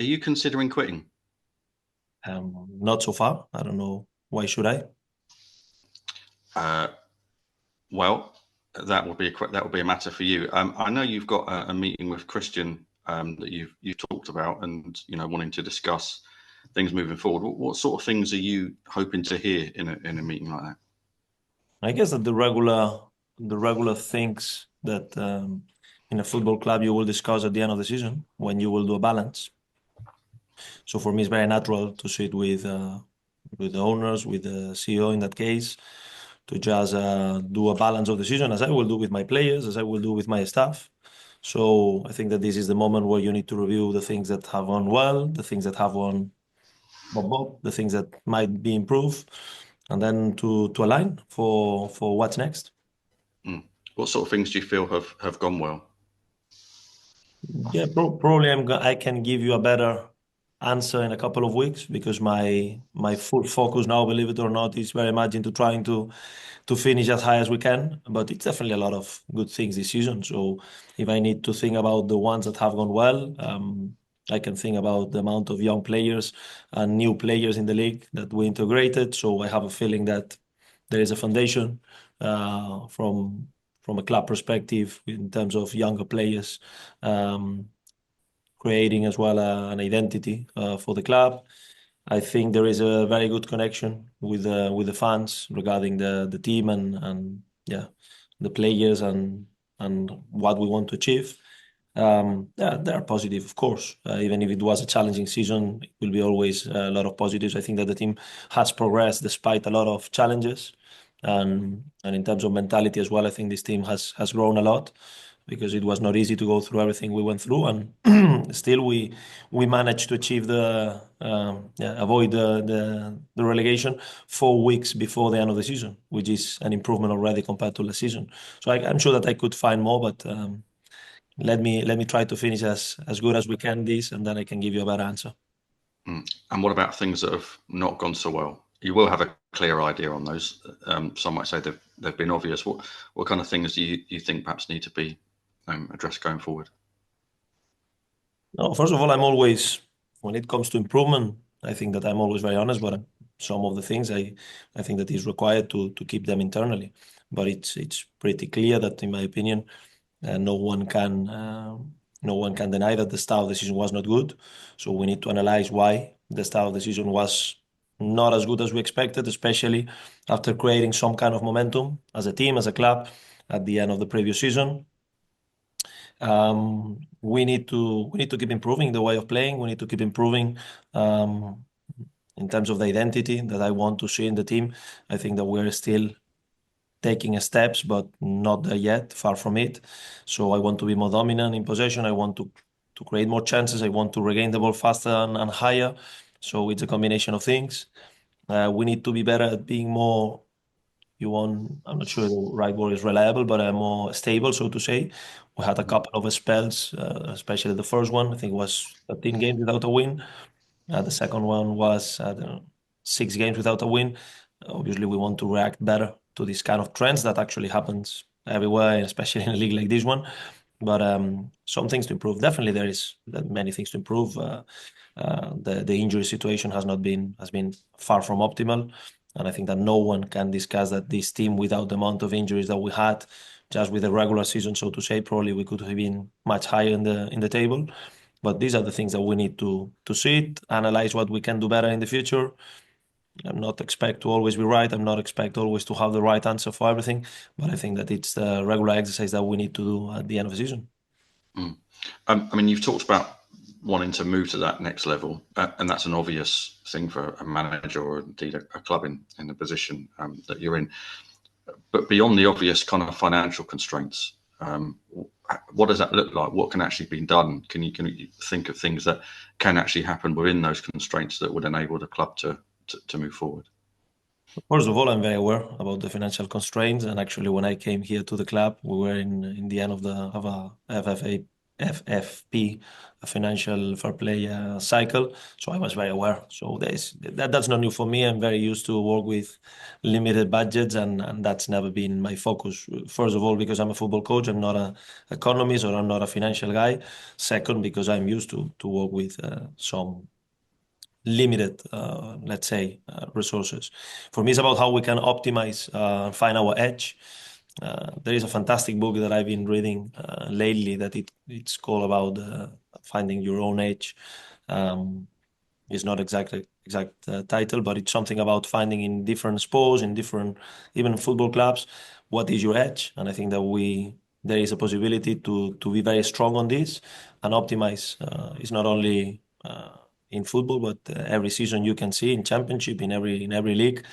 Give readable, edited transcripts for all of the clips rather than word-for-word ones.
Are you considering quitting? Not so far. I don't know. Why should I? Uh, well, that will be a matter for you. I know you've got a meeting with Christian that you've talked about, and wanting to discuss things moving forward. What sort of things are you hoping to hear in a meeting like that? I guess that the regular things that in a football club you will discuss at the end of the season when you will do a balance. So for me, it's very natural to sit with the owners, with the CEO in that case, to just do a balance of the season, as I will do with my players, as I will do with my staff. So I think that this is the moment where you need to review the things that have gone well, the things that have gone bob, the things that might be improved, and then to align for what's next. Mm. What sort of things do you feel have gone well? Yeah, probably I can give you a better answer in a couple of weeks because my full focus now, believe it or not, is very much into trying to finish as high as we can. But it's definitely a lot of good things this season. So if I need to think about the ones that have gone well, I can think about the amount of young players and new players in the league that we integrated. So I have a feeling that there is a foundation from a club perspective in terms of younger players, um, creating as well an identity for the club. I think there is a very good connection with the fans regarding the team and yeah, the players and what we want to achieve. Yeah, they are positive, of course. Even if it was a challenging season, it will be always a lot of positives. I think that the team has progressed despite a lot of challenges, and in terms of mentality as well, I think this team has grown a lot because it was not easy to go through everything we went through, and still we managed to achieve avoid the relegation 4 weeks before the end of the season, which is an improvement already compared to last season. So I'm sure that I could find more, but let me try to finish as good as we can this, and then I can give you a better answer. Mm. And what about things that have not gone so well? You will have a clear idea on those. Some might say they've been obvious. What kind of things do you think perhaps need to be addressed going forward? No, first of all, I'm always, when it comes to improvement, I think that I'm always very honest, but some of the things I think that is required to keep them internally. But it's pretty clear that, in my opinion, no one can deny that the start of the season was not good. So we need to analyze why the start of the season was not as good as we expected, especially after creating some kind of momentum as a team, as a club, at the end of the previous season. We need to keep improving the way of playing. We need to keep improving um, in terms of the identity that I want to see in the team. I think that we're still taking steps, but not there yet, far from it. So I want to be more dominant in possession. I want to create more chances. I want to regain the ball faster and higher. So it's a combination of things. We need to be better at being more, I'm not sure the right word is reliable, but more stable, so to say. We had a couple of spells, especially the first one, I think it was 13 games without a win. The second one was, I don't know, 6 games without a win. Obviously, we want to react better to this kind of trends that actually happens everywhere, and especially in a league like this one. But some things to improve. Definitely, there is many things to improve. The injury situation has been far from optimal, and I think that no one can discuss that this team, without the amount of injuries that we had, just with the regular season, so to say, probably we could have been much higher in the table. But these are the things that we need to see it, analyze what we can do better in the future. I'm not expect to always be right. I'm not expect always to have the right answer for everything. But I think that it's the regular exercise that we need to do at the end of the season. Mm. I mean, you've talked about wanting to move to that next level, and that's an obvious thing for a manager or indeed a club in the position that you're in. But beyond the obvious kind of financial constraints, what does that look like? What can actually be done? Can you think of things that can actually happen within those constraints that would enable the club to move forward? First of all, I'm very aware about the financial constraints. And actually, when I came here to the club, we were in the end of a FFA FFP, a financial fair play cycle. So I was very aware. So that's not new for me. I'm very used to work with limited budgets, and that's never been my focus. First of all, because I'm a football coach, I'm not an economist or I'm not a financial guy. Second, because I'm used to work with some limited, let's say, resources. For me, it's about how we can optimize, find our edge. There is a fantastic book that I've been reading lately that it's called about finding your own edge. Um, it's not exact title, but it's something about finding in different sports, in different even football clubs, what is your edge. And I think that there is a possibility to be very strong on this and optimize. It's not only in football, but every season you can see in championship, in every league,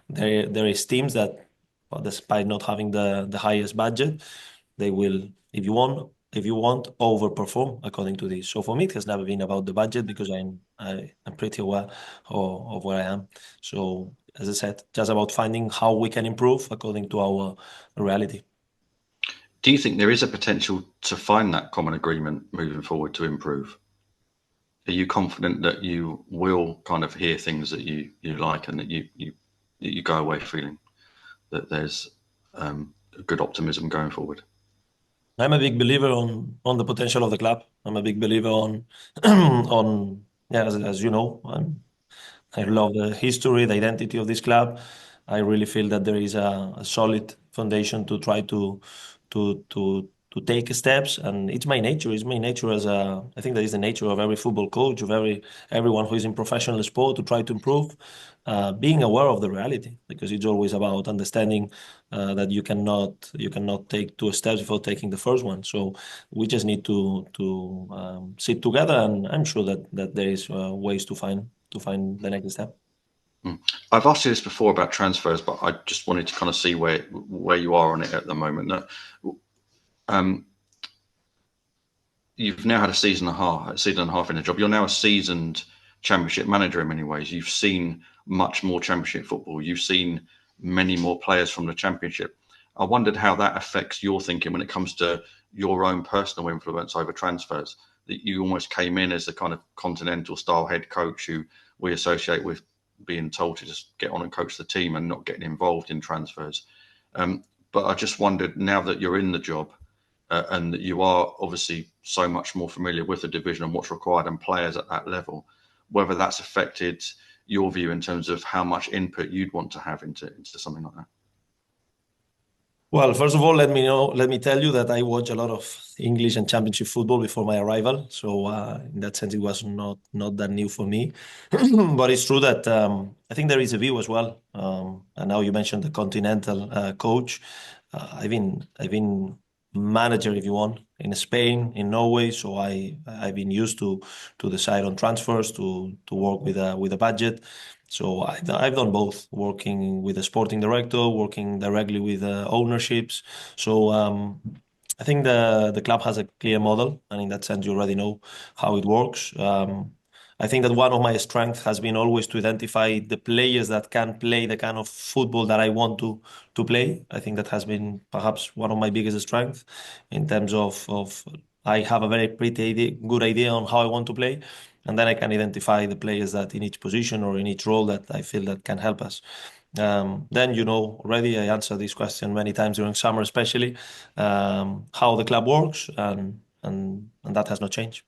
there is teams that, well, despite not having the highest budget, they will, if you want, overperform according to this. So for me, it has never been about the budget because I'm pretty aware of where I am. So as I said, just about finding how we can improve according to our reality. Do you think there is a potential to find that common agreement moving forward to improve? Are you confident that you will kind of hear things that you like and that you go away feeling that there's a good optimism going forward? I'm a big believer on the potential of the club. I'm a big believer on on yeah, as you know, I love the history, the identity of this club. I really feel that there is a solid foundation to try to take steps, and it's my nature. It's my nature I think that is the nature of every football coach, of everyone who is in professional sport to try to improve, being aware of the reality, because it's always about understanding that you cannot take two steps before taking the first one. So we just need to sit together, and I'm sure that there is ways to find the next step. I've asked you this before about transfers, but I just wanted to kind of see where you are on it at the moment. Um, you've now had a season and a half in the job. You're now a seasoned championship manager in many ways. You've seen much more championship football. You've seen many more players from the championship. I wondered how that affects your thinking when it comes to your own personal influence over transfers. That you almost came in as a kind of continental style head coach who we associate with being told to just get on and coach the team and not getting involved in transfers. Um, but I just wondered, now that you're in the job, and that you are obviously so much more familiar with the division and what's required and players at that level, whether that's affected your view in terms of how much input you'd want to have into something like that. Well, first of all, let me tell you that I watch a lot of English and championship football before my arrival. So in that sense, it was not that new for me. But it's true that I think there is a view as well. And now you mentioned the continental coach. I've been manager, if you want, in Spain, in Norway. So I've been used to decide on transfers, to work with a budget. So I've done both, working with a sporting director, working directly with ownerships. So I think the club has a clear model, and in that sense, you already know how it works. I think that one of my strengths has been always to identify the players that can play the kind of football that I want to play. I think that has been perhaps one of my biggest strengths in terms of I have a very good idea on how I want to play, and then I can identify the players that in each position or in each role that I feel that can help us. Then already I answered this question many times during summer, especially how the club works, and that has not changed.